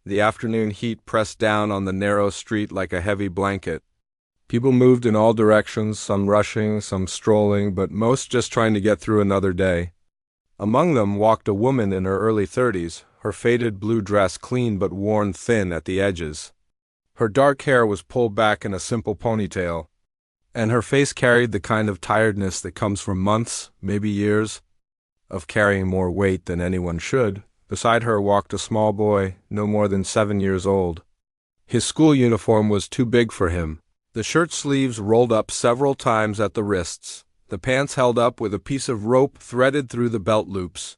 The afternoon heat pressed down on the narrow street like a heavy blanket. People moved in all directions, some rushing, some strolling, but most just trying to get through another day. Among them walked a woman in her early 30s, her faded blue dress clean but worn thin at the edges. Her dark hair was pulled back in a simple ponytail, and her face carried the kind of tiredness that comes from months, maybe years, of carrying more weight than anyone should. Beside her walked a small boy, no more than 7 years old. His school uniform was too big for him. The shirt sleeves rolled up several times at the wrists, the pants held up with a piece of rope threaded through the belt loops.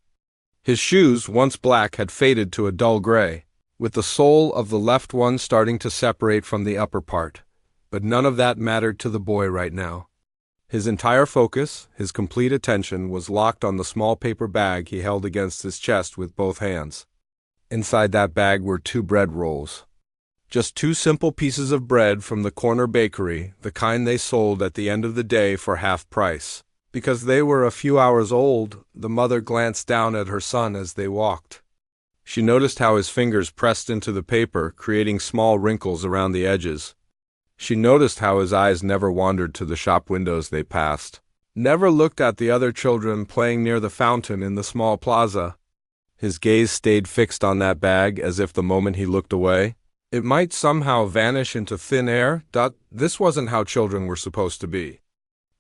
His shoes, once black, had faded to a dull gray, with the sole of the left one starting to separate from the upper part. But none of that mattered to the boy right now. His entire focus, his complete attention, was locked on the small paper bag he held against his chest with both hands. Inside that bag were 2 bread rolls. Just 2 simple pieces of bread from the corner bakery, the kind they sold at the end of the day for half price. Because they were a few hours old, the mother glanced down at her son as they walked. She noticed how his fingers pressed into the paper, creating small wrinkles around the edges. She noticed how his eyes never wandered to the shop windows they passed, never looked at the other children playing near the fountain in the small plaza. His gaze stayed fixed on that bag as if the moment he looked away, it might somehow vanish into thin air. This wasn't how children were supposed to be.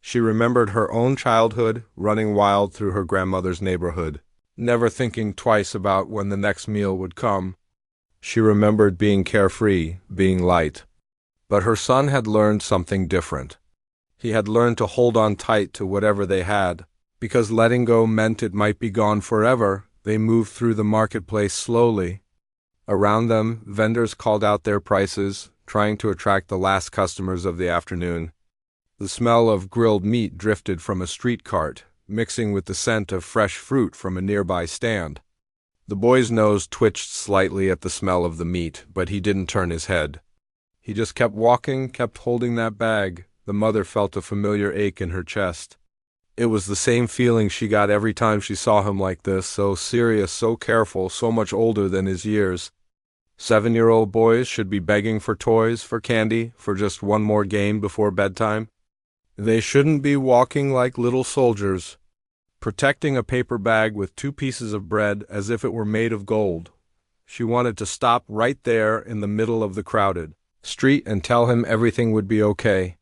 She remembered her own childhood, running wild through her grandmother's neighborhood, never thinking twice about when the next meal would come. She remembered being carefree, being light. But her son had learned something different. He had learned to hold on tight to whatever they had. Because letting go meant it might be gone forever, they moved through the marketplace slowly. Around them, vendors called out their prices, trying to attract the last customers of the afternoon. The smell of grilled meat drifted from a street cart, mixing with the scent of fresh fruit from a nearby stand. The boy's nose twitched slightly at the smell of the meat, but he didn't turn his head. He just kept walking, kept holding that bag. The mother felt a familiar ache in her chest. It was the same feeling she got every time she saw him like this, so serious, so careful, so much older than his years. 7-year-old boys should be begging for toys, for candy, for just one more game before bedtime. They shouldn't be walking like little soldiers, protecting a paper bag with 2 pieces of bread as if it were made of gold. She wanted to stop right there in the middle of the crowded street and tell him everything would be okay.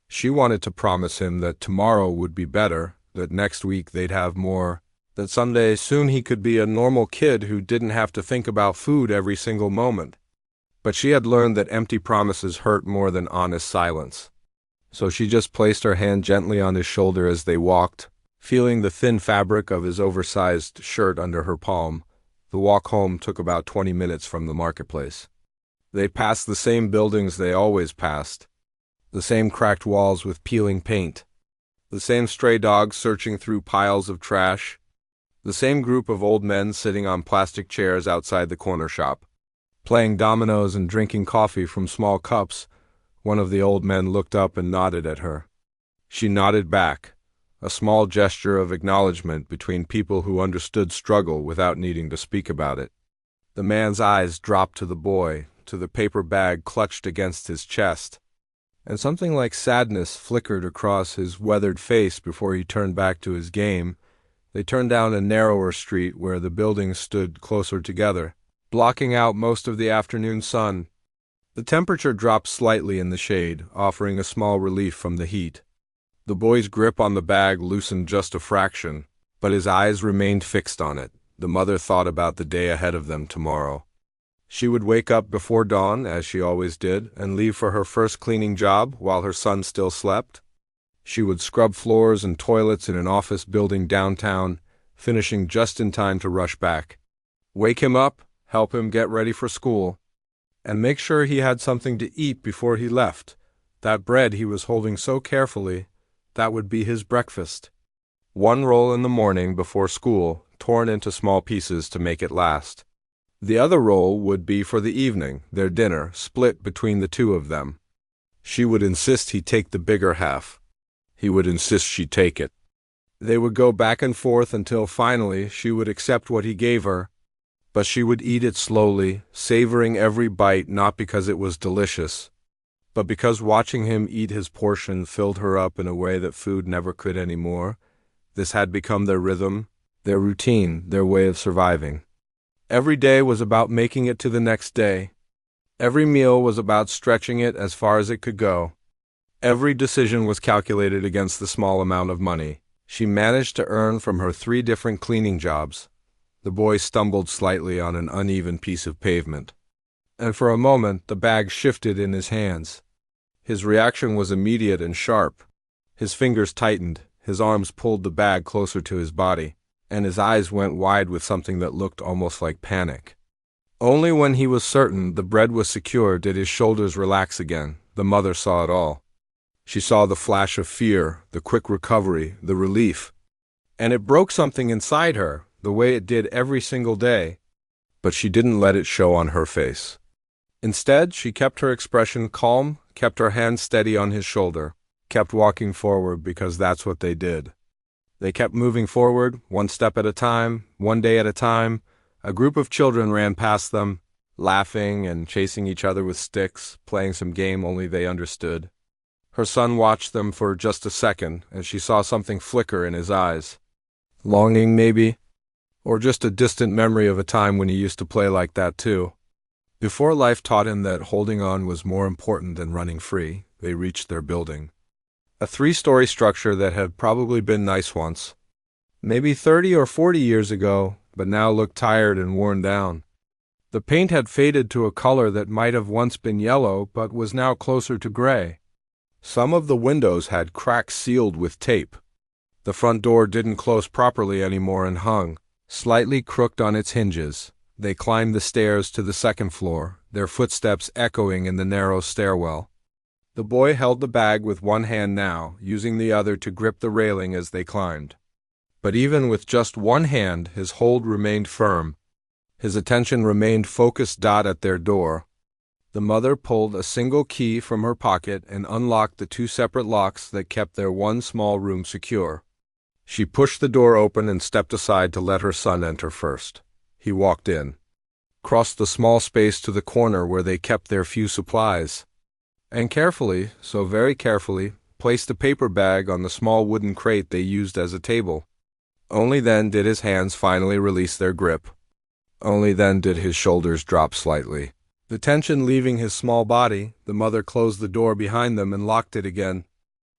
She wanted to promise him that tomorrow would be better, that next week they'd have more, that someday soon he could be a normal kid who didn't have to think about food every single moment. But she had learned that empty promises hurt more than honest silence. So she just placed her hand gently on his shoulder as they walked, feeling the thin fabric of his oversized shirt under her palm. The walk home took about 20 minutes from the marketplace. They passed the same buildings they always passed, the same cracked walls with peeling paint, the same stray dogs searching through piles of trash, the same group of old men sitting on plastic chairs outside the corner shop, playing dominoes and drinking coffee from small cups. One of the old men looked up and nodded at her. She nodded back, a small gesture of acknowledgement between people who understood struggle without needing to speak about it. The man's eyes dropped to the boy, to the paper bag clutched against his chest, and something like sadness flickered across his weathered face before he turned back to his game. They turned down a narrower street where the buildings stood closer together, blocking out most of the afternoon sun. The temperature dropped slightly in the shade, offering a small relief from the heat. The boy's grip on the bag loosened just a fraction, but his eyes remained fixed on it. The mother thought about the day ahead of them tomorrow. She would wake up before dawn, as she always did, and leave for her first cleaning job while her son still slept. She would scrub floors and toilets in an office building downtown, finishing just in time to rush back. Wake him up, help him get ready for school, and make sure he had something to eat before he left. That bread he was holding so carefully, that would be his breakfast. 1 roll in the morning before school, torn into small pieces to make it last. The other roll would be for the evening, their dinner, split between the 2 of them. She would insist he take the bigger half. He would insist she take it. They would go back and forth until finally she would accept what he gave her, But she would eat it slowly, savoring every bite not because it was delicious, but because watching him eat his portion filled her up in a way that food never could anymore. This had become their rhythm, their routine, their way of surviving. Every day was about making it to the next day. Every meal was about stretching it as far as it could go. Every decision was calculated against the small amount of money she managed to earn from her 3 different cleaning jobs. The boy stumbled slightly on an uneven piece of pavement, and for a moment the bag shifted in his hands. His reaction was immediate and sharp. His fingers tightened, his arms pulled the bag closer to his body, and his eyes went wide with something that looked almost like panic. Only when he was certain the bread was secure did his shoulders relax again. The mother saw it all. She saw the flash of fear, the quick recovery, the relief. And it broke something inside her, the way it did every single day. But she didn't let it show on her face. Instead, she kept her expression calm, kept her hand steady on his shoulder, kept walking forward because that's what they did. They kept moving forward, one step at a time, one day at a time. A group of children ran past them, laughing and chasing each other with sticks, playing some game only they understood. Her son watched them for just a second, and she saw something flicker in his eyes. Longing, maybe? Or just a distant memory of a time when he used to play like that too. Before life taught him that holding on was more important than running free, they reached their building. A 3-story structure that had probably been nice once. Maybe 30 or 40 years ago, but now looked tired and worn down. The paint had faded to a color that might have once been yellow but was now closer to gray. Some of the windows had cracks sealed with tape. The front door didn't close properly anymore and hung, slightly crooked on its hinges. They climbed the stairs to the 2nd floor, their footsteps echoing in the narrow stairwell. The boy held the bag with one hand now, using the other to grip the railing as they climbed. But even with just one hand, his hold remained firm. His attention remained focused at their door. The mother pulled a single key from her pocket and unlocked the 2 separate locks that kept their one small room secure. She pushed the door open and stepped aside to let her son enter first. He walked in, crossed the small space to the corner where they kept their few supplies, and carefully, so very carefully, placed a paper bag on the small wooden crate they used as a table. Only then did his hands finally release their grip. Only then did his shoulders drop slightly. The tension leaving his small body, the mother closed the door behind them and locked it again.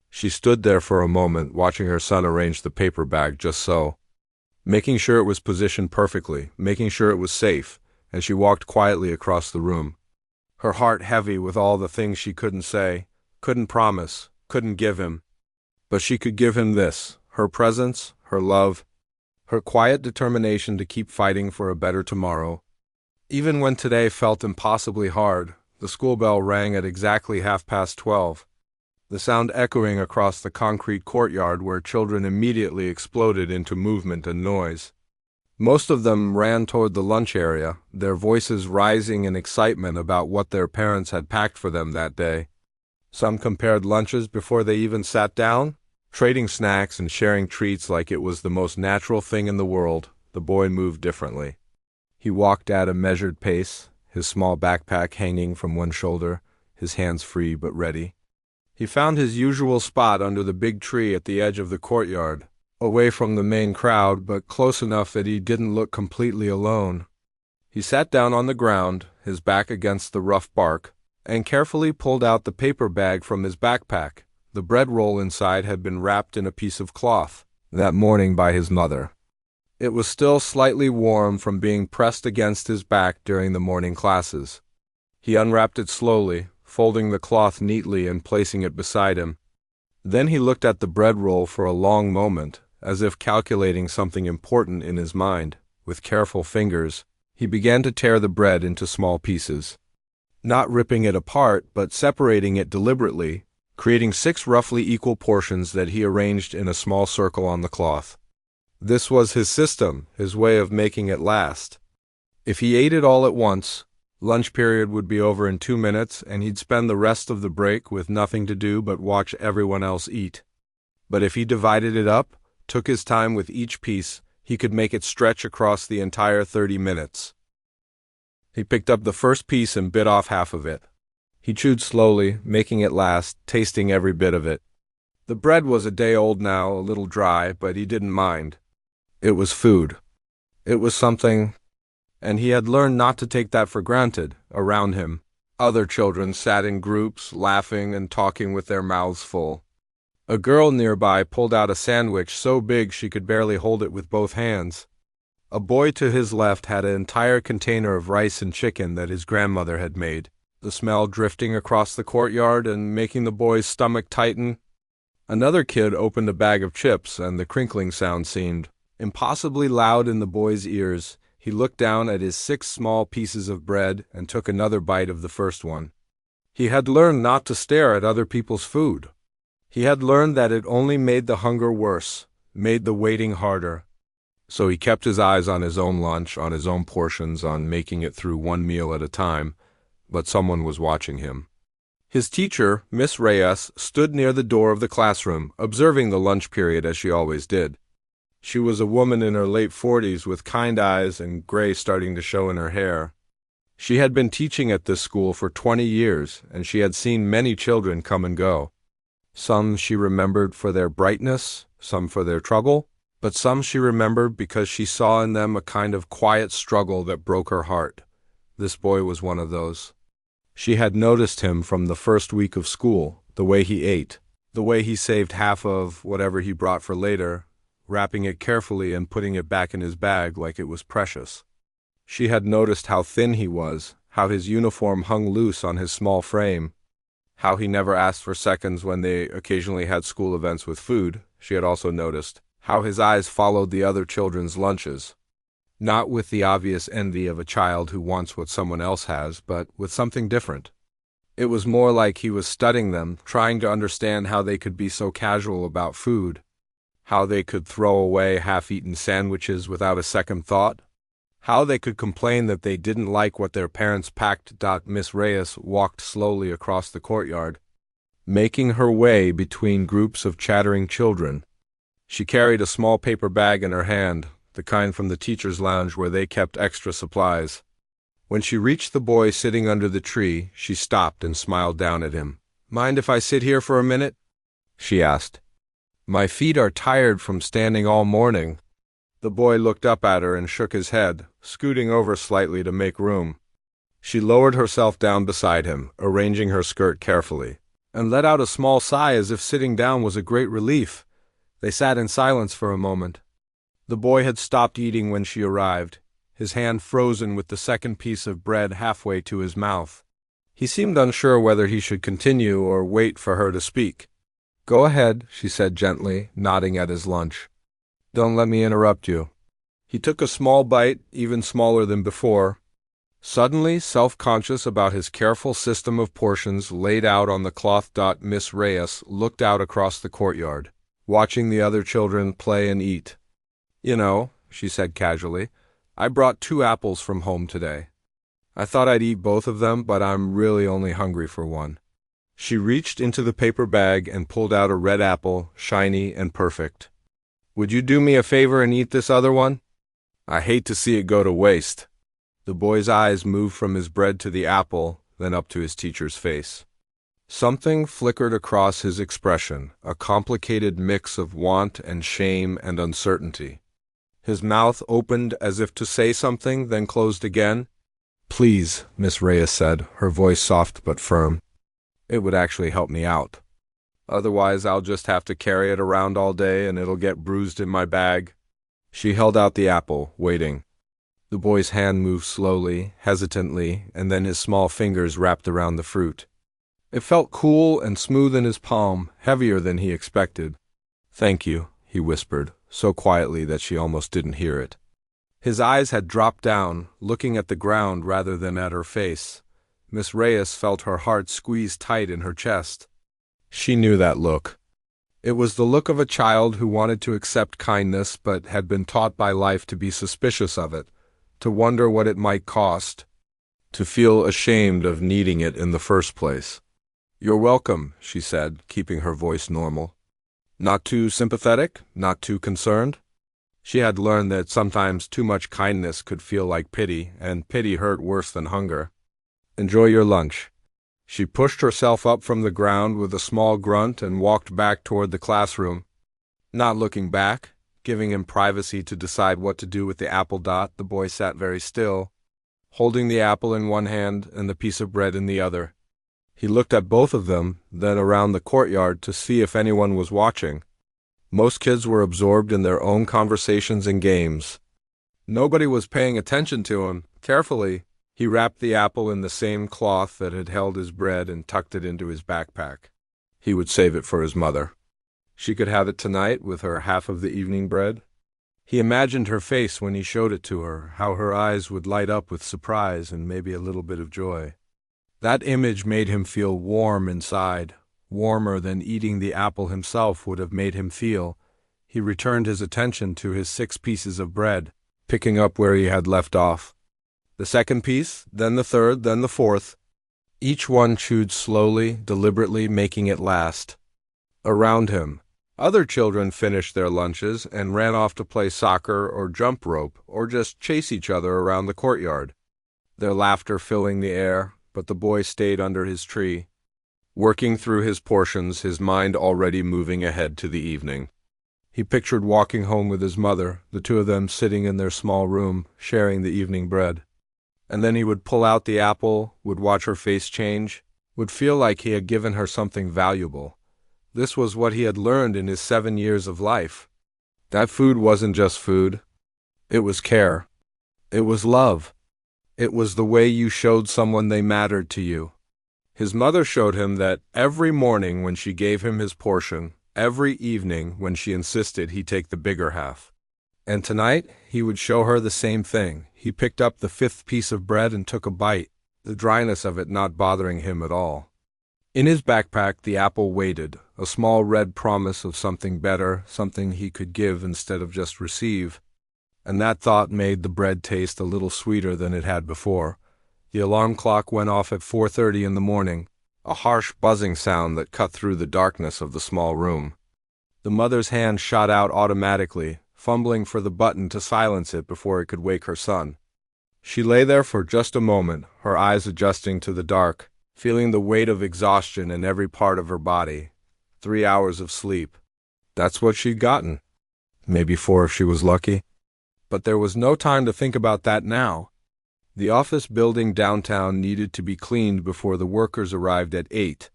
She stood there for a moment, watching her son arrange the paper bag just so, making sure it was positioned perfectly, making sure it was safe, and she walked quietly across the room, her heart heavy with all the things she couldn't say, couldn't promise, couldn't give him. But she could give him this, her presence, her love, her quiet determination to keep fighting for a better tomorrow. Even when today felt impossibly hard, the school bell rang at exactly 12:30, the sound echoing across the concrete courtyard where children immediately exploded into movement and noise. Most of them ran toward the lunch area, their voices rising in excitement about what their parents had packed for them that day. Some compared lunches before they even sat down, trading snacks and sharing treats like it was the most natural thing in the world. The boy moved differently. He walked at a measured pace, his small backpack hanging from one shoulder, his hands free but ready. He found his usual spot under the big tree at the edge of the courtyard, away from the main crowd, but close enough that he didn't look completely alone. He sat down on the ground, his back against the rough bark, and carefully pulled out the paper bag from his backpack. The bread roll inside had been wrapped in a piece of cloth, that morning by his mother. It was still slightly warm from being pressed against his back during the morning classes. He unwrapped it slowly, folding the cloth neatly and placing it beside him. Then he looked at the bread roll for a long moment, as if calculating something important in his mind. With careful fingers, he began to tear the bread into small pieces. Not ripping it apart, but separating it deliberately, creating 6 roughly equal portions that he arranged in a small circle on the cloth. This was his system, his way of making it last. If he ate it all at once, lunch period would be over in 2 minutes, and he'd spend the rest of the break with nothing to do but watch everyone else eat. But if he divided it up, took his time with each piece, he could make it stretch across the entire 30 minutes. He picked up the first piece and bit off half of it. He chewed slowly, making it last, tasting every bit of it. The bread was a day old now, a little dry, but he didn't mind. It was food. It was something, and he had learned not to take that for granted. Around him, other children sat in groups, laughing and talking with their mouths full. A girl nearby pulled out a sandwich so big she could barely hold it with both hands. A boy to his left had an entire container of rice and chicken that his grandmother had made, the smell drifting across the courtyard and making the boy's stomach tighten. Another kid opened a bag of chips, and the crinkling sound seemed impossibly loud in the boy's ears. He looked down at his 6 small pieces of bread and took another bite of the first one. He had learned not to stare at other people's food. He had learned that it only made the hunger worse, made the waiting harder. So he kept his eyes on his own lunch, on his own portions, on making it through one meal at a time, but someone was watching him. His teacher, Miss Reyes, stood near the door of the classroom, observing the lunch period as she always did. She was a woman in her late 40s with kind eyes and gray starting to show in her hair. She had been teaching at this school for 20 years, and she had seen many children come and go. Some she remembered for their brightness, some for their trouble, but some she remembered because she saw in them a kind of quiet struggle that broke her heart. This boy was one of those. She had noticed him from the first week of school, the way he ate, the way he saved half of whatever he brought for later, wrapping it carefully and putting it back in his bag like it was precious. She had noticed how thin he was, how his uniform hung loose on his small frame, how he never asked for seconds when they occasionally had school events with food. She had also noticed how his eyes followed the other children's lunches, not with the obvious envy of a child who wants what someone else has, but with something different. It was more like he was studying them, trying to understand how they could be so casual about food, how they could throw away half-eaten sandwiches without a second thought, how they could complain that they didn't like what their parents packed. Miss Reyes walked slowly across the courtyard, making her way between groups of chattering children. She carried a small paper bag in her hand, the kind from the teacher's lounge where they kept extra supplies. When she reached the boy sitting under the tree, she stopped and smiled down at him. "Mind if I sit here for a minute?" she asked. "My feet are tired from standing all morning." The boy looked up at her and shook his head, scooting over slightly to make room. She lowered herself down beside him, arranging her skirt carefully, and let out a small sigh as if sitting down was a great relief. They sat in silence for a moment. The boy had stopped eating when she arrived, his hand frozen with the second piece of bread halfway to his mouth. He seemed unsure whether he should continue or wait for her to speak. "Go ahead," she said gently, nodding at his lunch. "Don't let me interrupt you." He took a small bite, even smaller than before. Suddenly self-conscious about his careful system of portions laid out on the cloth. Miss Reyes looked out across the courtyard, watching the other children play and eat. "You know," she said casually, "I brought 2 apples from home today. I thought I'd eat both of them, but I'm really only hungry for one." She reached into the paper bag and pulled out a red apple, shiny and perfect. "Would you do me a favor and eat this other one? I hate to see it go to waste." The boy's eyes moved from his bread to the apple, then up to his teacher's face. Something flickered across his expression, a complicated mix of want and shame and uncertainty. His mouth opened as if to say something, then closed again. "Please," Miss Reyes said, her voice soft but firm. "It would actually help me out. Otherwise, I'll just have to carry it around all day and it'll get bruised in my bag." She held out the apple, waiting. The boy's hand moved slowly, hesitantly, and then his small fingers wrapped around the fruit. It felt cool and smooth in his palm, heavier than he expected. "Thank you," he whispered, so quietly that she almost didn't hear it. His eyes had dropped down, looking at the ground rather than at her face. Miss Reyes felt her heart squeeze tight in her chest. She knew that look. It was the look of a child who wanted to accept kindness but had been taught by life to be suspicious of it, to wonder what it might cost, to feel ashamed of needing it in the first place. "You're welcome," she said, keeping her voice normal. "Not too sympathetic? Not too concerned?" She had learned that sometimes too much kindness could feel like pity, and pity hurt worse than hunger. "Enjoy your lunch." She pushed herself up from the ground with a small grunt and walked back toward the classroom. Not looking back, giving him privacy to decide what to do with the apple dot, the boy sat very still, holding the apple in one hand and the piece of bread in the other. He looked at both of them, then around the courtyard to see if anyone was watching. Most kids were absorbed in their own conversations and games. Nobody was paying attention to him. Carefully, he wrapped the apple in the same cloth that had held his bread and tucked it into his backpack. He would save it for his mother. She could have it tonight with her half of the evening bread. He imagined her face when he showed it to her, how her eyes would light up with surprise and maybe a little bit of joy. That image made him feel warm inside, warmer than eating the apple himself would have made him feel. He returned his attention to his 6 pieces of bread, picking up where he had left off. The second piece, then the third, then the fourth. Each one chewed slowly, deliberately, making it last. Around him, other children finished their lunches and ran off to play soccer or jump rope or just chase each other around the courtyard, their laughter filling the air, but the boy stayed under his tree, working through his portions, his mind already moving ahead to the evening. He pictured walking home with his mother, the two of them sitting in their small room, sharing the evening bread. And then he would pull out the apple, would watch her face change, would feel like he had given her something valuable. This was what he had learned in his 7 years of life. That food wasn't just food. It was care. It was love. It was the way you showed someone they mattered to you. His mother showed him that every morning when she gave him his portion, every evening when she insisted he take the bigger half. And tonight, he would show her the same thing. He picked up the 5th piece of bread and took a bite, the dryness of it not bothering him at all. In his backpack, the apple waited, a small red promise of something better, something he could give instead of just receive. And that thought made the bread taste a little sweeter than it had before. The alarm clock went off at 4:30 in the morning, a harsh buzzing sound that cut through the darkness of the small room. The mother's hand shot out automatically, fumbling for the button to silence it before it could wake her son. She lay there for just a moment, her eyes adjusting to the dark, feeling the weight of exhaustion in every part of her body. 3 hours of sleep. That's what she'd gotten. Maybe 4 if she was lucky. But there was no time to think about that now. The office building downtown needed to be cleaned before the workers arrived at 8.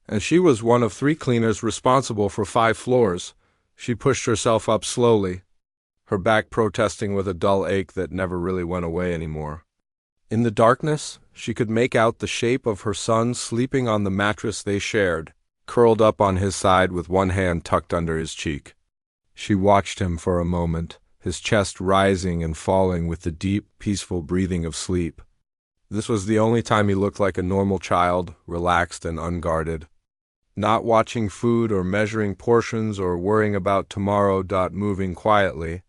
And she was one of 3 cleaners responsible for 5 floors. She pushed herself up slowly, her back protesting with a dull ache that never really went away anymore. In the darkness, she could make out the shape of her son sleeping on the mattress they shared, curled up on his side with one hand tucked under his cheek. She watched him for a moment, his chest rising and falling with the deep, peaceful breathing of sleep. This was the only time he looked like a normal child, relaxed and unguarded. Not watching food or measuring portions or worrying about tomorrow. Moving quietly.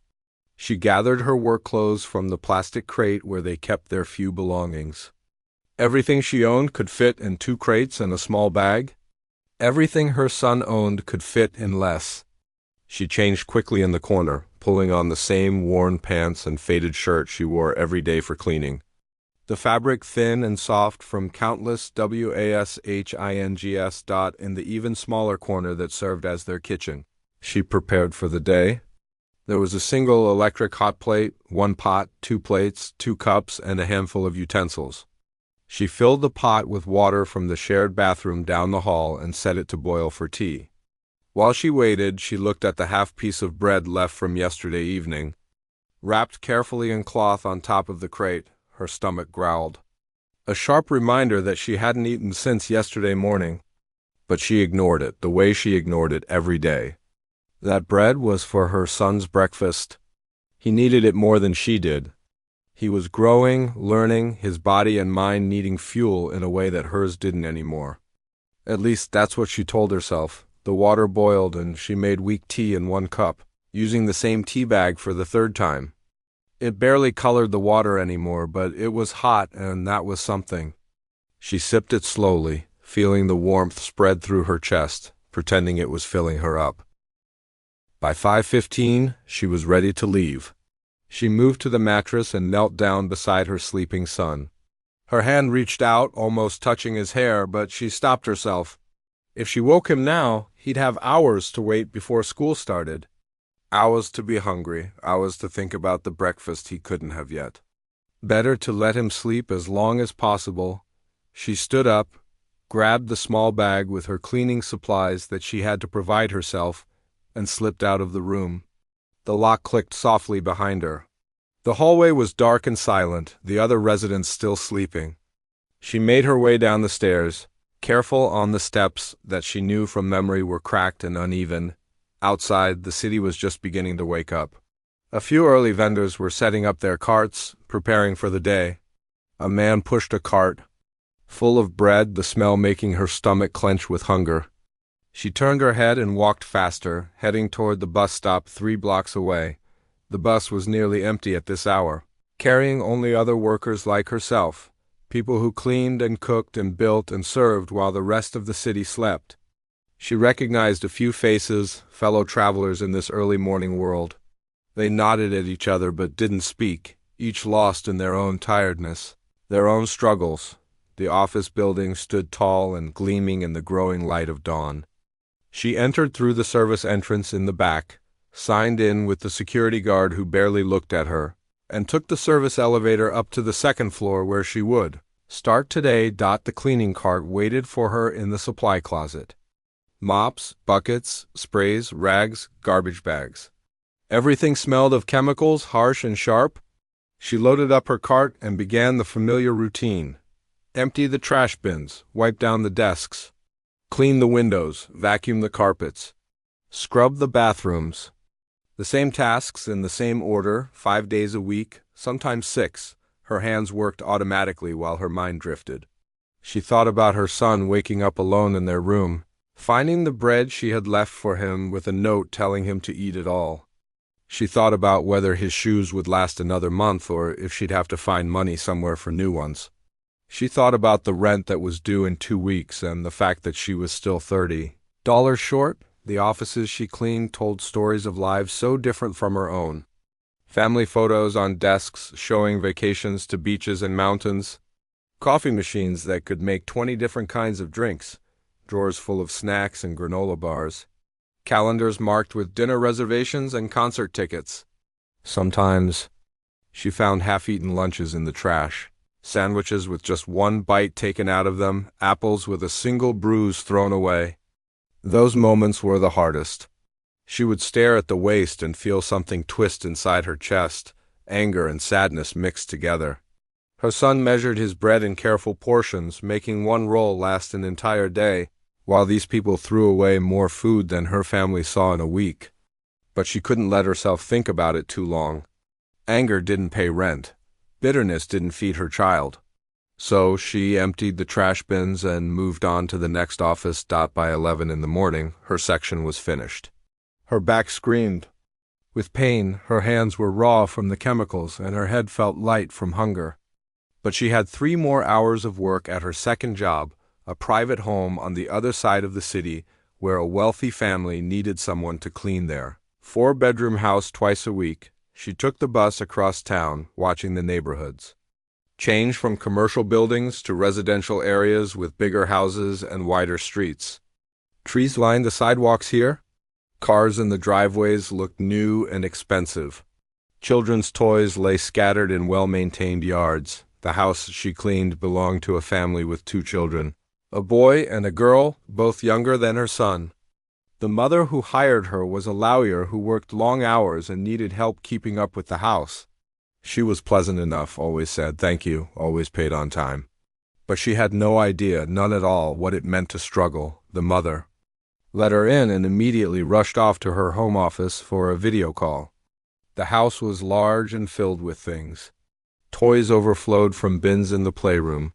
She gathered her work clothes from the plastic crate where they kept their few belongings. Everything she owned could fit in 2 crates and a small bag. Everything her son owned could fit in less. She changed quickly in the corner, pulling on the same worn pants and faded shirt she wore every day for cleaning. The fabric thin and soft from countless washings. In the even smaller corner that served as their kitchen. She prepared for the day. There was a single electric hot plate, 1 pot, 2 plates, 2 cups, and a handful of utensils. She filled the pot with water from the shared bathroom down the hall and set it to boil for tea. While she waited, she looked at the half piece of bread left from yesterday evening. Wrapped carefully in cloth on top of the crate, her stomach growled. A sharp reminder that she hadn't eaten since yesterday morning. But she ignored it, the way she ignored it every day. That bread was for her son's breakfast. He needed it more than she did. He was growing, learning, his body and mind needing fuel in a way that hers didn't anymore. At least that's what she told herself. The water boiled and she made weak tea in 1 cup, using the same tea bag for the 3rd time. It barely colored the water anymore, but it was hot and that was something. She sipped it slowly, feeling the warmth spread through her chest, pretending it was filling her up. By 5:15, she was ready to leave. She moved to the mattress and knelt down beside her sleeping son. Her hand reached out, almost touching his hair, but she stopped herself. If she woke him now, he'd have hours to wait before school started. Hours to be hungry, hours to think about the breakfast he couldn't have yet. Better to let him sleep as long as possible. She stood up, grabbed the small bag with her cleaning supplies that she had to provide herself, and slipped out of the room. The lock clicked softly behind her. The hallway was dark and silent, the other residents still sleeping. She made her way down the stairs, careful on the steps that she knew from memory were cracked and uneven. Outside, the city was just beginning to wake up. A few early vendors were setting up their carts, preparing for the day. A man pushed a cart, full of bread, the smell making her stomach clench with hunger. She turned her head and walked faster, heading toward the bus stop 3 blocks away. The bus was nearly empty at this hour, carrying only other workers like herself, people who cleaned and cooked and built and served while the rest of the city slept. She recognized a few faces, fellow travelers in this early morning world. They nodded at each other but didn't speak, each lost in their own tiredness, their own struggles. The office building stood tall and gleaming in the growing light of dawn. She entered through the service entrance in the back, signed in with the security guard who barely looked at her, and took the service elevator up to the second floor where she would start today. The cleaning cart waited for her in the supply closet. Mops, buckets, sprays, rags, garbage bags. Everything smelled of chemicals, harsh and sharp. She loaded up her cart and began the familiar routine. Empty the trash bins, wipe down the desks, clean the windows, vacuum the carpets, scrub the bathrooms. The same tasks in the same order, 5 days a week, sometimes 6. Her hands worked automatically while her mind drifted. She thought about her son waking up alone in their room, finding the bread she had left for him with a note telling him to eat it all. She thought about whether his shoes would last another month or if she'd have to find money somewhere for new ones. She thought about the rent that was due in 2 weeks and the fact that she was still $30 short. The offices she cleaned told stories of lives so different from her own. Family photos on desks showing vacations to beaches and mountains. Coffee machines that could make 20 different kinds of drinks. Drawers full of snacks and granola bars. Calendars marked with dinner reservations and concert tickets. Sometimes she found half-eaten lunches in the trash. Sandwiches with just 1 bite taken out of them, apples with a single bruise thrown away. Those moments were the hardest. She would stare at the waste and feel something twist inside her chest, anger and sadness mixed together. Her son measured his bread in careful portions, making 1 roll last an entire day, while these people threw away more food than her family saw in a week. But she couldn't let herself think about it too long. Anger didn't pay rent. Bitterness didn't feed her child. So she emptied the trash bins and moved on to the next office. By 11 in the morning, her section was finished. Her back screamed. With pain, her hands were raw from the chemicals, and her head felt light from hunger. But she had 3 more hours of work at her second job, a private home on the other side of the city where a wealthy family needed someone to clean their 4-bedroom house twice a week. She took the bus across town, watching the neighborhoods change from commercial buildings to residential areas with bigger houses and wider streets. Trees lined the sidewalks here. Cars in the driveways looked new and expensive. Children's toys lay scattered in well-maintained yards. The house she cleaned belonged to a family with 2 children, a boy and a girl, both younger than her son. The mother who hired her was a lawyer who worked long hours and needed help keeping up with the house. She was pleasant enough, always said thank you, always paid on time. But she had no idea, none at all, what it meant to struggle. The mother let her in and immediately rushed off to her home office for a video call. The house was large and filled with things. Toys overflowed from bins in the playroom.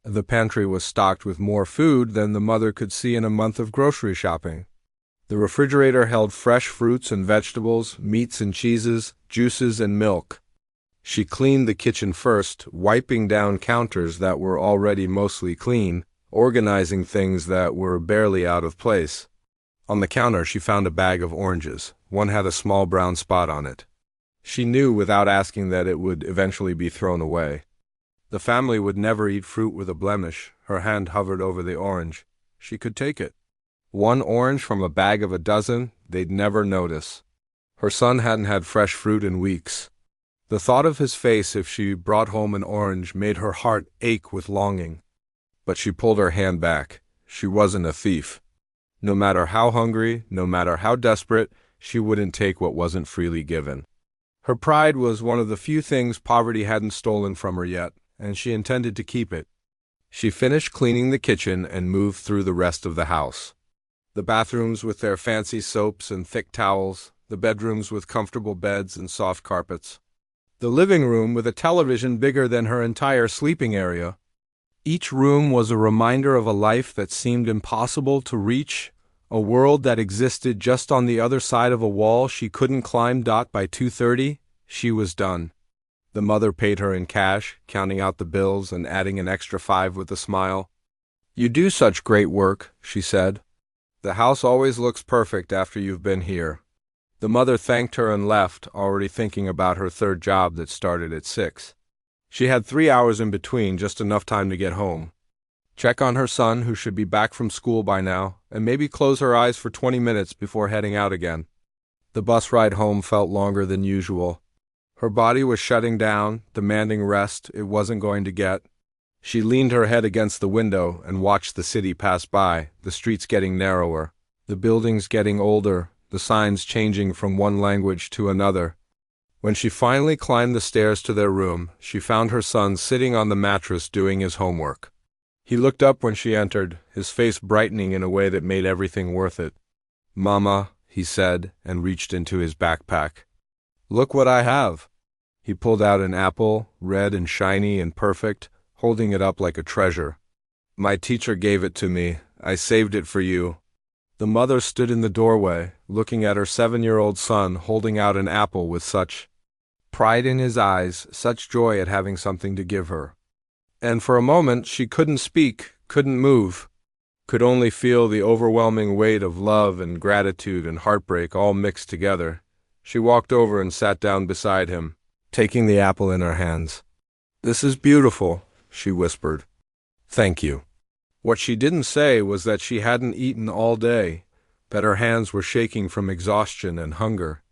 The pantry was stocked with more food than the mother could see in a month of grocery shopping. The refrigerator held fresh fruits and vegetables, meats and cheeses, juices and milk. She cleaned the kitchen first, wiping down counters that were already mostly clean, organizing things that were barely out of place. On the counter, she found a bag of oranges. One had a small brown spot on it. She knew without asking that it would eventually be thrown away. The family would never eat fruit with a blemish. Her hand hovered over the orange. She could take it. One orange from a bag of a dozen, they'd never notice. Her son hadn't had fresh fruit in weeks. The thought of his face if she brought home an orange made her heart ache with longing. But she pulled her hand back. She wasn't a thief. No matter how hungry, no matter how desperate, she wouldn't take what wasn't freely given. Her pride was one of the few things poverty hadn't stolen from her yet, and she intended to keep it. She finished cleaning the kitchen and moved through the rest of the house. The bathrooms with their fancy soaps and thick towels, the bedrooms with comfortable beds and soft carpets, the living room with a television bigger than her entire sleeping area. Each room was a reminder of a life that seemed impossible to reach, a world that existed just on the other side of a wall she couldn't climb. By 2:30, she was done. The mother paid her in cash, counting out the bills and adding an extra 5 with a smile. "You do such great work," she said. "The house always looks perfect after you've been here." The mother thanked her and left, already thinking about her third job that started at 6. She had 3 hours in between, just enough time to get home, check on her son, who should be back from school by now, and maybe close her eyes for 20 minutes before heading out again. The bus ride home felt longer than usual. Her body was shutting down, demanding rest it wasn't going to get. She leaned her head against the window and watched the city pass by, the streets getting narrower, the buildings getting older, the signs changing from one language to another. When she finally climbed the stairs to their room, she found her son sitting on the mattress doing his homework. He looked up when she entered, his face brightening in a way that made everything worth it. "Mama," he said, and reached into his backpack. "Look what I have." He pulled out an apple, red and shiny and perfect, holding it up like a treasure. "My teacher gave it to me. I saved it for you." The mother stood in the doorway, looking at her 7-year-old son holding out an apple with such pride in his eyes, such joy at having something to give her. And for a moment she couldn't speak, couldn't move, could only feel the overwhelming weight of love and gratitude and heartbreak all mixed together. She walked over and sat down beside him, taking the apple in her hands. "This is beautiful," she whispered. "Thank you." What she didn't say was that she hadn't eaten all day, that her hands were shaking from exhaustion and hunger,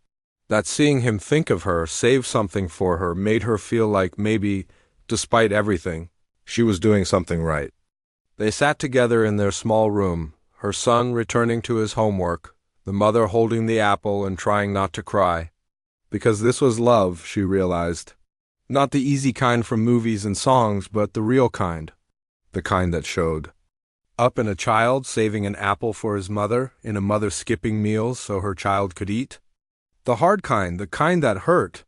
that seeing him think of her, save something for her, made her feel like maybe, despite everything, she was doing something right. They sat together in their small room, her son returning to his homework, the mother holding the apple and trying not to cry. Because this was love, she realized. Not the easy kind from movies and songs, but the real kind. The kind that showed. Up in a child saving an apple for his mother, in a mother skipping meals so her child could eat. The hard kind, the kind that hurt.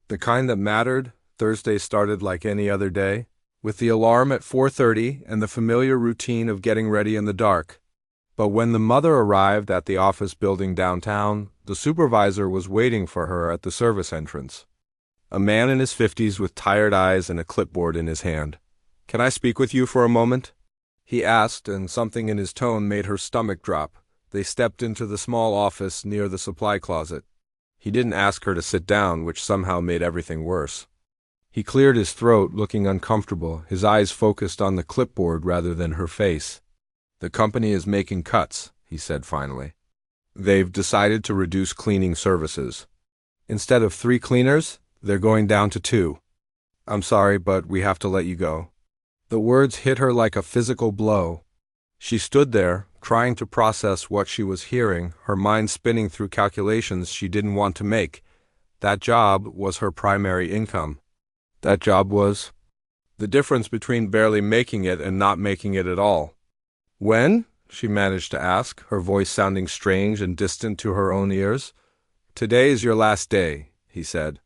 The kind that mattered. Thursday started like any other day, with the alarm at 4:30 and the familiar routine of getting ready in the dark. But when the mother arrived at the office building downtown, the supervisor was waiting for her at the service entrance. A man in his 50s with tired eyes and a clipboard in his hand. "Can I speak with you for a moment?" he asked, and something in his tone made her stomach drop. They stepped into the small office near the supply closet. He didn't ask her to sit down, which somehow made everything worse. He cleared his throat, looking uncomfortable, his eyes focused on the clipboard rather than her face. "The company is making cuts," he said finally. "They've decided to reduce cleaning services. Instead of 3 cleaners, they're going down to 2. I'm sorry, but we have to let you go." The words hit her like a physical blow. She stood there, trying to process what she was hearing, her mind spinning through calculations she didn't want to make. That job was her primary income. That job was the difference between barely making it and not making it at all. "When?" she managed to ask, her voice sounding strange and distant to her own ears. "Today is your last day," he said.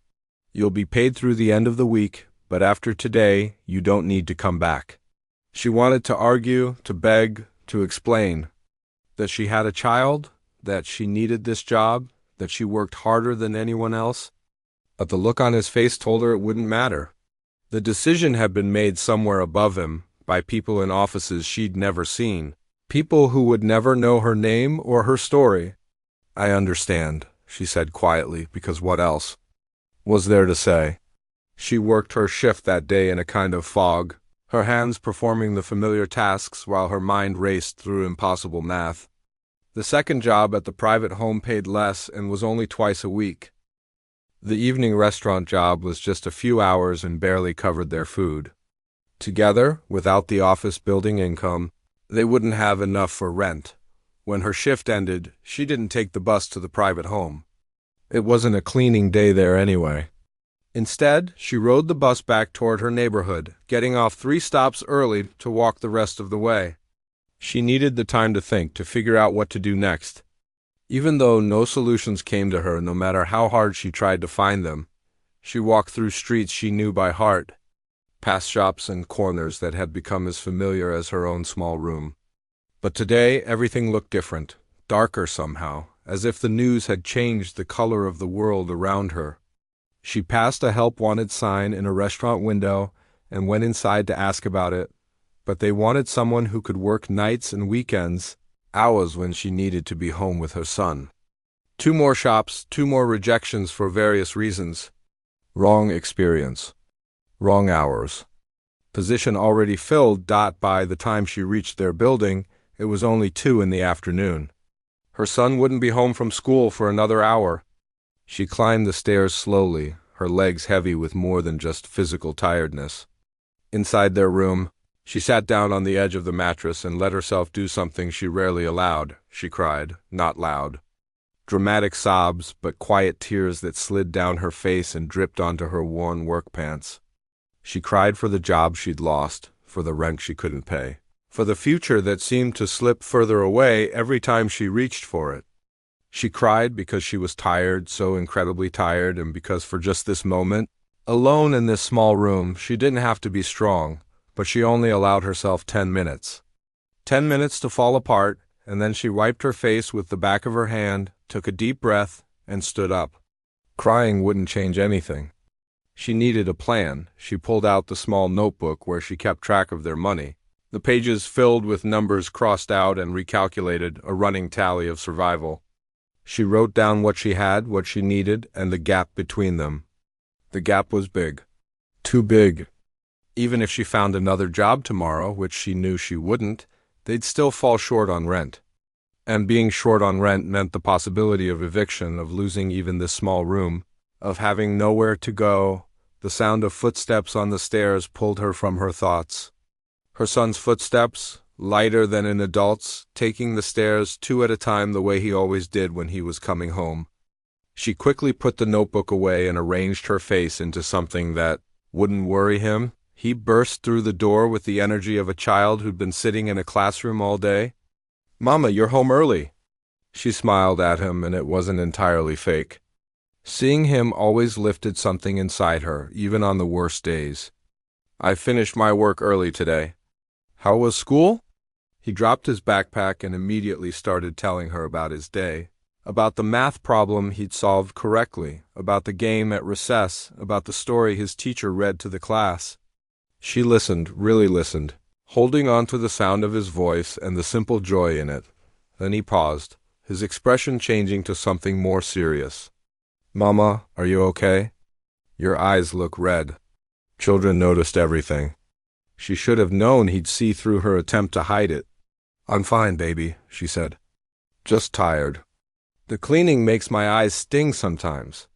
"You'll be paid through the end of the week, but after today, you don't need to come back." She wanted to argue, to beg, to explain. That she had a child, that she needed this job, that she worked harder than anyone else. But the look on his face told her it wouldn't matter. The decision had been made somewhere above him, by people in offices she'd never seen. People who would never know her name or her story. I understand, she said quietly, because what else was there to say? She worked her shift that day in a kind of fog, her hands performing the familiar tasks while her mind raced through impossible math. The second job at the private home paid less and was only twice a week. The evening restaurant job was just a few hours and barely covered their food. Together, without the office building income, they wouldn't have enough for rent. When her shift ended, she didn't take the bus to the private home. It wasn't a cleaning day there anyway. Instead, she rode the bus back toward her neighborhood, getting off 3 stops early to walk the rest of the way. She needed the time to think, to figure out what to do next. Even though no solutions came to her, no matter how hard she tried to find them, she walked through streets she knew by heart, past shops and corners that had become as familiar as her own small room. But today, everything looked different, darker somehow, as if the news had changed the color of the world around her. She passed a help wanted sign in a restaurant window and went inside to ask about it, but they wanted someone who could work nights and weekends, hours when she needed to be home with her son. 2 more shops, 2 more rejections for various reasons. Wrong experience. Wrong hours. Position already filled. By the time she reached their building, it was only 2 in the afternoon. Her son wouldn't be home from school for another hour. She climbed the stairs slowly, her legs heavy with more than just physical tiredness. Inside their room, she sat down on the edge of the mattress and let herself do something she rarely allowed. She cried, not loud. Dramatic sobs, but quiet tears that slid down her face and dripped onto her worn work pants. She cried for the job she'd lost, for the rent she couldn't pay, for the future that seemed to slip further away every time she reached for it. She cried because she was tired, so incredibly tired, and because for just this moment, alone in this small room, she didn't have to be strong, but she only allowed herself 10 minutes. 10 minutes to fall apart, and then she wiped her face with the back of her hand, took a deep breath, and stood up. Crying wouldn't change anything. She needed a plan. She pulled out the small notebook where she kept track of their money, the pages filled with numbers crossed out and recalculated, a running tally of survival. She wrote down what she had, what she needed, and the gap between them. The gap was big. Too big. Even if she found another job tomorrow, which she knew she wouldn't, they'd still fall short on rent. And being short on rent meant the possibility of eviction, of losing even this small room, of having nowhere to go. The sound of footsteps on the stairs pulled her from her thoughts. Her son's footsteps, lighter than an adult's, taking the stairs 2 at a time the way he always did when he was coming home. She quickly put the notebook away and arranged her face into something that wouldn't worry him. He burst through the door with the energy of a child who'd been sitting in a classroom all day. "Mama, you're home early." She smiled at him, and it wasn't entirely fake. Seeing him always lifted something inside her, even on the worst days. "I finished my work early today." "How was school?" He dropped his backpack and immediately started telling her about his day, about the math problem he'd solved correctly, about the game at recess, about the story his teacher read to the class. She listened, really listened, holding on to the sound of his voice and the simple joy in it. Then he paused, his expression changing to something more serious. "Mama, are you okay? Your eyes look red." Children noticed everything. She should have known he'd see through her attempt to hide it. "I'm fine, baby," she said. "Just tired. The cleaning makes my eyes sting sometimes."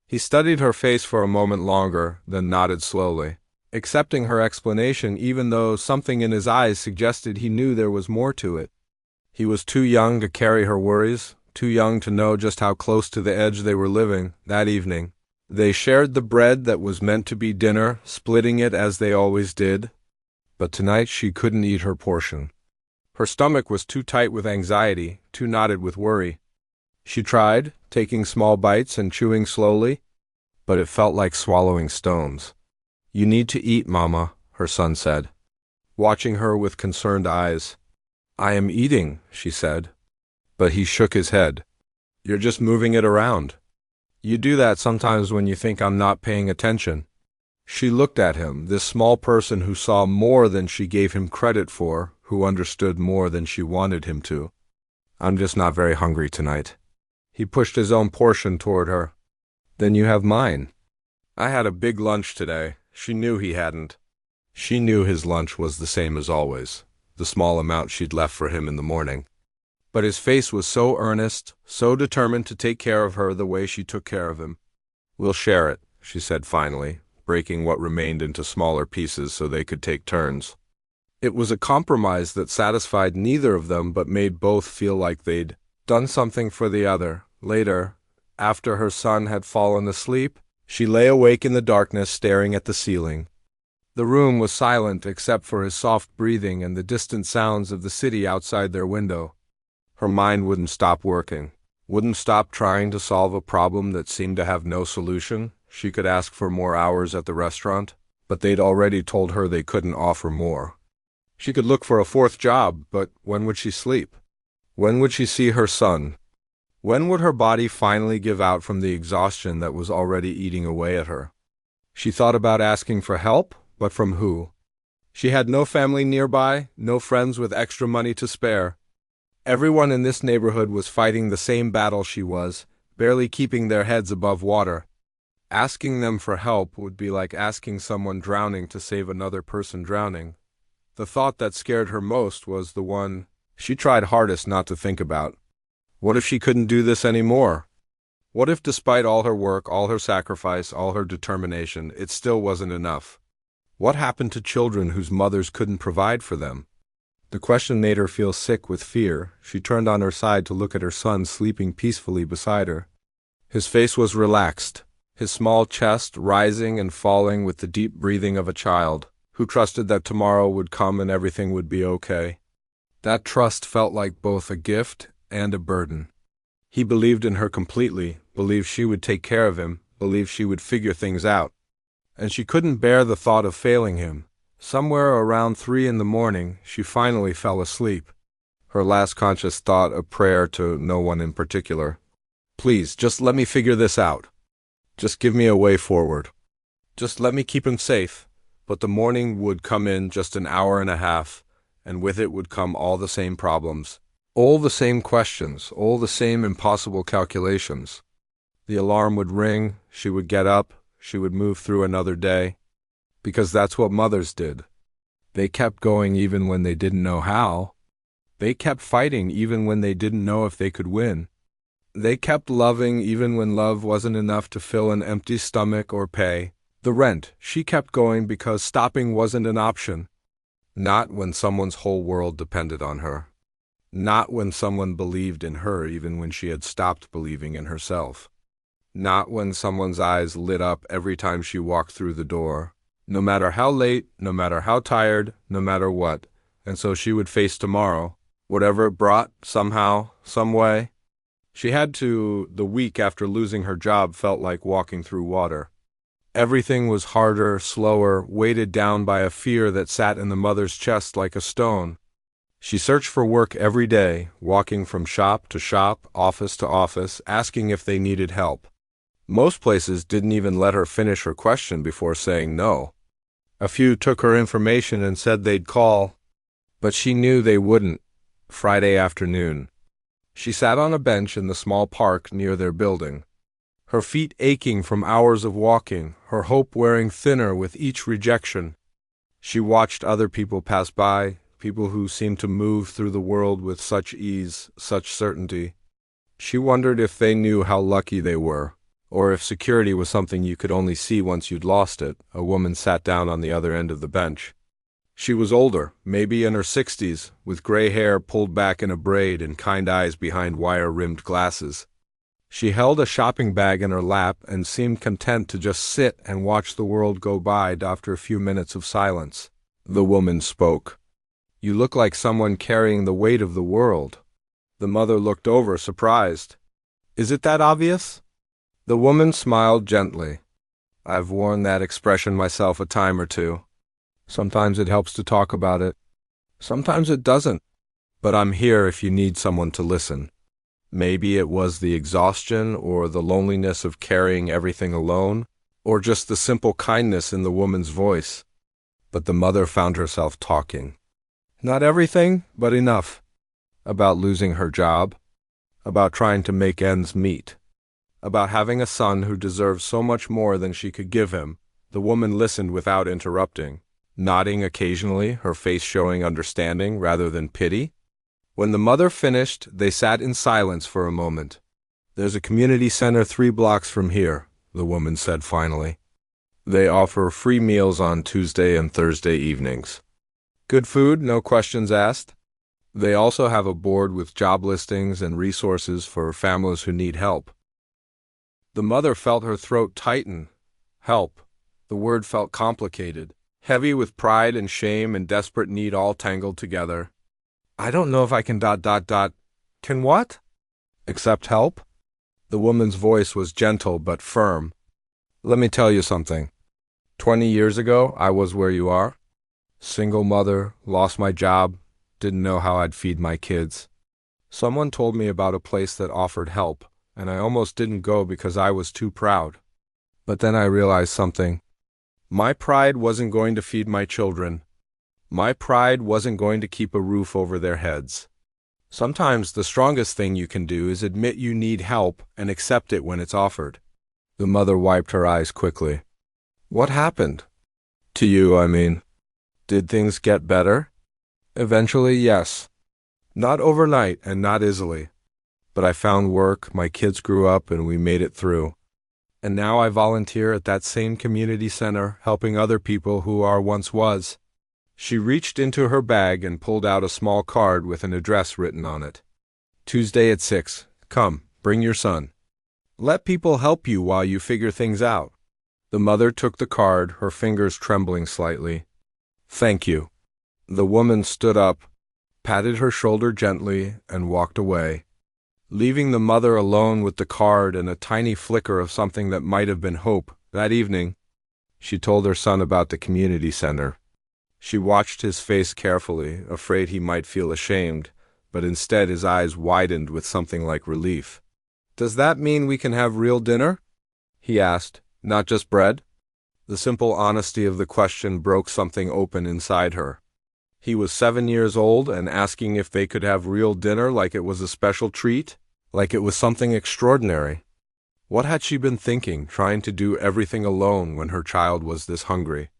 He studied her face for a moment longer, then nodded slowly, accepting her explanation even though something in his eyes suggested he knew there was more to it. He was too young to carry her worries, too young to know just how close to the edge they were living that evening. They shared the bread that was meant to be dinner, splitting it as they always did. But tonight she couldn't eat her portion. Her stomach was too tight with anxiety, too knotted with worry. She tried, taking small bites and chewing slowly, but it felt like swallowing stones. "You need to eat, Mama," her son said, watching her with concerned eyes. "I am eating," she said, but he shook his head. "You're just moving it around. You do that sometimes when you think I'm not paying attention." She looked at him, this small person who saw more than she gave him credit for, who understood more than she wanted him to. "I'm just not very hungry tonight." He pushed his own portion toward her. "Then you have mine." "I had a big lunch today." She knew he hadn't. She knew his lunch was the same as always, the small amount she'd left for him in the morning. But his face was so earnest, so determined to take care of her the way she took care of him. "We'll share it," she said finally, breaking what remained into smaller pieces so they could take turns. It was a compromise that satisfied neither of them but made both feel like they'd done something for the other. Later, after her son had fallen asleep, she lay awake in the darkness staring at the ceiling. The room was silent except for his soft breathing and the distant sounds of the city outside their window. Her mind wouldn't stop working, wouldn't stop trying to solve a problem that seemed to have no solution. She could ask for more hours at the restaurant, but they'd already told her they couldn't offer more. She could look for a fourth job, but when would she sleep? When would she see her son? When would her body finally give out from the exhaustion that was already eating away at her? She thought about asking for help, but from who? She had no family nearby, no friends with extra money to spare. Everyone in this neighborhood was fighting the same battle she was, barely keeping their heads above water. Asking them for help would be like asking someone drowning to save another person drowning. The thought that scared her most was the one she tried hardest not to think about. What if she couldn't do this anymore? What if despite all her work, all her sacrifice, all her determination, it still wasn't enough? What happened to children whose mothers couldn't provide for them? The question made her feel sick with fear. She turned on her side to look at her son sleeping peacefully beside her. His face was relaxed, his small chest rising and falling with the deep breathing of a child who trusted that tomorrow would come and everything would be okay. That trust felt like both a gift and a burden. He believed in her completely, believed she would take care of him, believed she would figure things out. And she couldn't bear the thought of failing him. Somewhere around 3 a.m, she finally fell asleep. Her last conscious thought a prayer to no one in particular. "Please, just let me figure this out. Just give me a way forward. Just let me keep him safe." But the morning would come in just an hour and a half, and with it would come all the same problems, all the same questions, all the same impossible calculations. The alarm would ring, she would get up, she would move through another day. Because that's what mothers did. They kept going even when they didn't know how. They kept fighting even when they didn't know if they could win. They kept loving even when love wasn't enough to fill an empty stomach or pay the rent. She kept going because stopping wasn't an option. Not when someone's whole world depended on her. Not when someone believed in her even when she had stopped believing in herself. Not when someone's eyes lit up every time she walked through the door. No matter how late, no matter how tired, no matter what. And so she would face tomorrow, whatever it brought, somehow, some way. She had to. The week after losing her job felt like walking through water. Everything was harder, slower, weighted down by a fear that sat in the mother's chest like a stone. She searched for work every day, walking from shop to shop, office to office, asking if they needed help. Most places didn't even let her finish her question before saying no. A few took her information and said they'd call, but she knew they wouldn't. Friday afternoon. She sat on a bench in the small park near their building, her feet aching from hours of walking, her hope wearing thinner with each rejection. She watched other people pass by, people who seemed to move through the world with such ease, such certainty. She wondered if they knew how lucky they were, or if security was something you could only see once you'd lost it. A woman sat down on the other end of the bench. She was older, maybe in her 60s, with gray hair pulled back in a braid and kind eyes behind wire-rimmed glasses. She held a shopping bag in her lap and seemed content to just sit and watch the world go by. After a few minutes of silence, the woman spoke. "You look like someone carrying the weight of the world." The mother looked over, surprised. "Is it that obvious?" The woman smiled gently. "I've worn that expression myself a time or two. Sometimes it helps to talk about it. Sometimes it doesn't. But I'm here if you need someone to listen." Maybe it was the exhaustion or the loneliness of carrying everything alone, or just the simple kindness in the woman's voice. But the mother found herself talking. Not everything, but enough. About losing her job, about trying to make ends meet, about having a son who deserves so much more than she could give him. The woman listened without interrupting, nodding occasionally, her face showing understanding rather than pity. When the mother finished, they sat in silence for a moment. "There's a community center 3 blocks from here," the woman said finally. "They offer free meals on Tuesday and Thursday evenings. Good food, no questions asked. They also have a board with job listings and resources for families who need help." The mother felt her throat tighten. Help. The word felt complicated, heavy with pride and shame and desperate need all tangled together. "I don't know if I can ... Can what?" "Accept help?" The woman's voice was gentle but firm. "Let me tell you something. 20 years ago, I was where you are. Single mother, lost my job, didn't know how I'd feed my kids. Someone told me about a place that offered help, and I almost didn't go because I was too proud. But then I realized something. My pride wasn't going to feed my children. My pride wasn't going to keep a roof over their heads. Sometimes the strongest thing you can do is admit you need help and accept it when it's offered." The mother wiped her eyes quickly. "What happened? To you, I mean. Did things get better?" "Eventually, yes. Not overnight and not easily. But I found work, my kids grew up, and we made it through. And now I volunteer at that same community center, helping other people who are once was." She reached into her bag and pulled out a small card with an address written on it. "Tuesday at 6. Come, bring your son. Let people help you while you figure things out." The mother took the card, her fingers trembling slightly. "Thank you." The woman stood up, patted her shoulder gently, and walked away, leaving the mother alone with the card and a tiny flicker of something that might have been hope. That evening, she told her son about the community center. She watched his face carefully, afraid he might feel ashamed, but instead his eyes widened with something like relief. "Does that mean we can have real dinner?" he asked. "Not just bread?" The simple honesty of the question broke something open inside her. He was 7 years old and asking if they could have real dinner like it was a special treat, like it was something extraordinary. What had she been thinking, trying to do everything alone when her child was this hungry?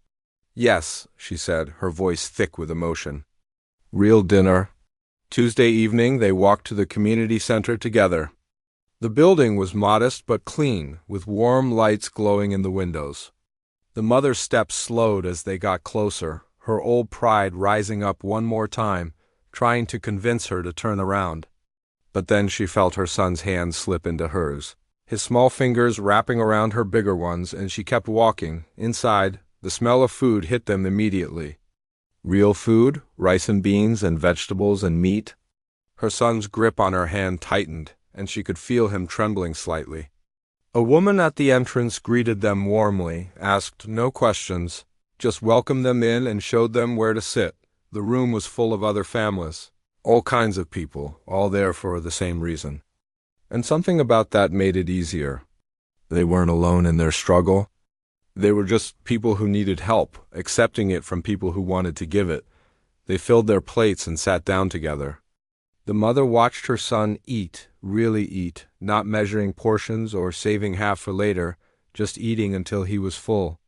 "Yes," she said, her voice thick with emotion. Real dinner. Tuesday evening, they walked to the community center together. The building was modest but clean, with warm lights glowing in the windows. The mother's steps slowed as they got closer, her old pride rising up one more time, trying to convince her to turn around. But then she felt her son's hand slip into hers, his small fingers wrapping around her bigger ones, and she kept walking. Inside, the smell of food hit them immediately. Real food, rice and beans and vegetables and meat. Her son's grip on her hand tightened, and she could feel him trembling slightly. A woman at the entrance greeted them warmly, asked no questions, just welcomed them in and showed them where to sit. The room was full of other families, all kinds of people, all there for the same reason. And something about that made it easier. They weren't alone in their struggle. They were just people who needed help, accepting it from people who wanted to give it. They filled their plates and sat down together. The mother watched her son eat, really eat, not measuring portions or saving half for later, just eating until he was full.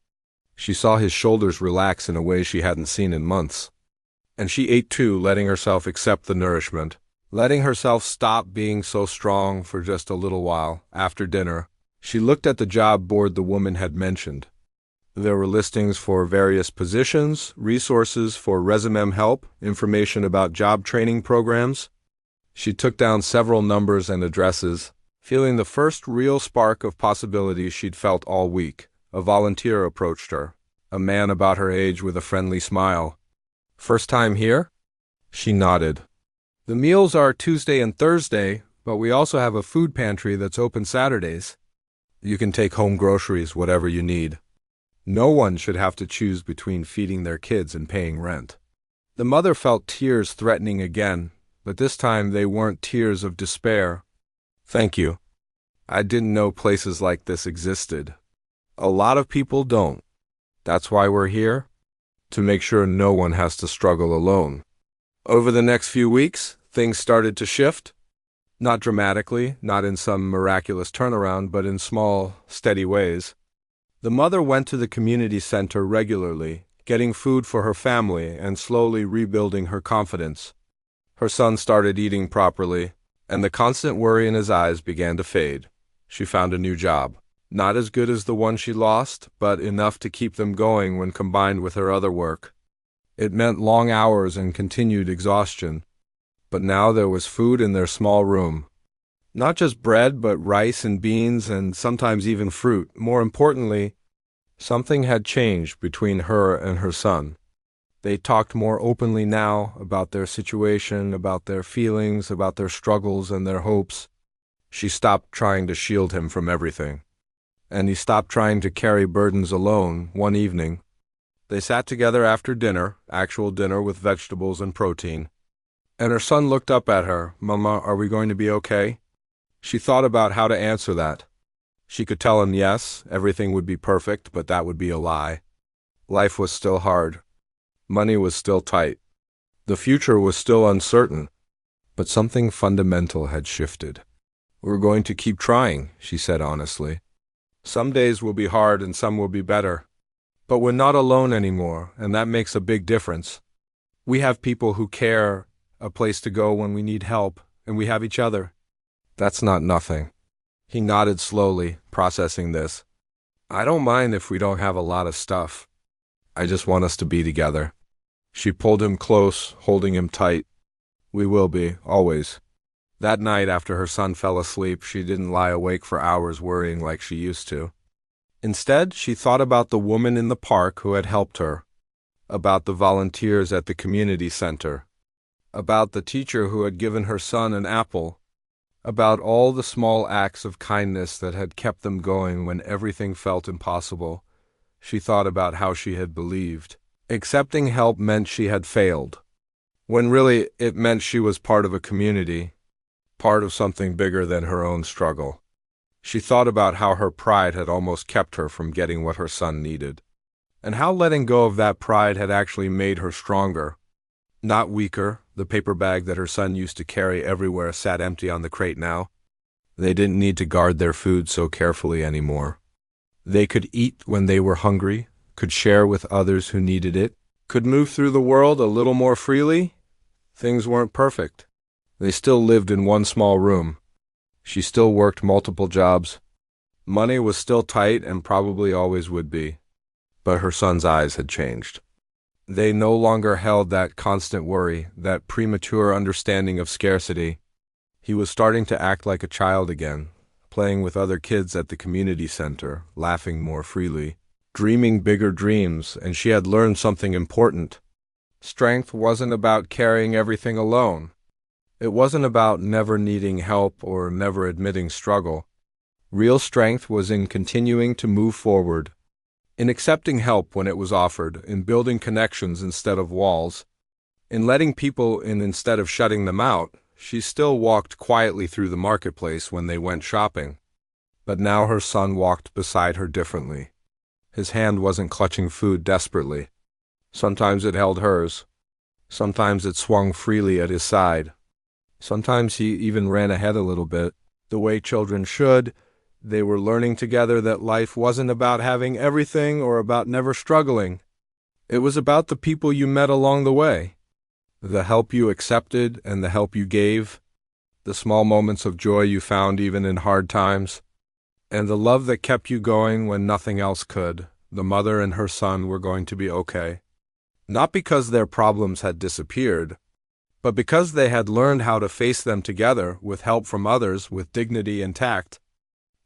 She saw his shoulders relax in a way she hadn't seen in months. And she ate too, letting herself accept the nourishment, letting herself stop being so strong for just a little while. After dinner, she looked at the job board the woman had mentioned. There were listings for various positions, resources for resume help, information about job training programs. She took down several numbers and addresses, feeling the first real spark of possibility she'd felt all week. A volunteer approached her, a man about her age with a friendly smile. "First time here?" She nodded. "The meals are Tuesday and Thursday, but we also have a food pantry that's open Saturdays. You can take home groceries, whatever you need. No one should have to choose between feeding their kids and paying rent." The mother felt tears threatening again, but this time they weren't tears of despair. "Thank you. I didn't know places like this existed. A lot of people don't. That's why we're here, to make sure no one has to struggle alone." Over the next few weeks, things started to shift. Not dramatically, not in some miraculous turnaround, but in small, steady ways. The mother went to the community center regularly, getting food for her family and slowly rebuilding her confidence. Her son started eating properly, and the constant worry in his eyes began to fade. She found a new job. Not as good as the one she lost, but enough to keep them going when combined with her other work. It meant long hours and continued exhaustion. But now there was food in their small room. Not just bread, but rice and beans and sometimes even fruit. More importantly, something had changed between her and her son. They talked more openly now about their situation, about their feelings, about their struggles and their hopes. She stopped trying to shield him from everything. And he stopped trying to carry burdens alone. One evening, they sat together after dinner, actual dinner with vegetables and protein. And her son looked up at her. "Mama, are we going to be okay?" She thought about how to answer that. She could tell him yes, everything would be perfect, but that would be a lie. Life was still hard. Money was still tight. The future was still uncertain. But something fundamental had shifted. "We're going to keep trying," she said honestly. "Some days will be hard and some will be better. But we're not alone anymore, and that makes a big difference. We have people who care, a place to go when we need help, and we have each other." "That's not nothing." He nodded slowly, processing this. "I don't mind if we don't have a lot of stuff. I just want us to be together." She pulled him close, holding him tight. "We will be, always." That night, after her son fell asleep, she didn't lie awake for hours worrying like she used to. Instead, she thought about the woman in the park who had helped her, about the volunteers at the community center, about the teacher who had given her son an apple, about all the small acts of kindness that had kept them going when everything felt impossible. She thought about how she had believed. Accepting help meant she had failed, when really it meant she was part of a community, part of something bigger than her own struggle. She thought about how her pride had almost kept her from getting what her son needed, and how letting go of that pride had actually made her stronger, not weaker. The paper bag that her son used to carry everywhere sat empty on the crate now. They didn't need to guard their food so carefully anymore. They could eat when they were hungry, could share with others who needed it, could move through the world a little more freely. Things weren't perfect. They still lived in one small room. She still worked multiple jobs. Money was still tight and probably always would be. But her son's eyes had changed. They no longer held that constant worry, that premature understanding of scarcity. He was starting to act like a child again, playing with other kids at the community center, laughing more freely, dreaming bigger dreams, and she had learned something important. Strength wasn't about carrying everything alone. It wasn't about never needing help or never admitting struggle. Real strength was in continuing to move forward, in accepting help when it was offered, in building connections instead of walls, in letting people in instead of shutting them out. She still walked quietly through the marketplace when they went shopping. But now her son walked beside her differently. His hand wasn't clutching food desperately. Sometimes it held hers. Sometimes it swung freely at his side. Sometimes he even ran ahead a little bit, the way children should. They were learning together that life wasn't about having everything or about never struggling. It was about the people you met along the way, the help you accepted and the help you gave, the small moments of joy you found even in hard times, and the love that kept you going when nothing else could. The mother and her son were going to be okay. Not because their problems had disappeared, but because they had learned how to face them together with help from others, with dignity and tact,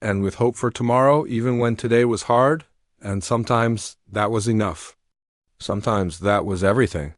and with hope for tomorrow, even when today was hard, and sometimes that was enough. Sometimes that was everything.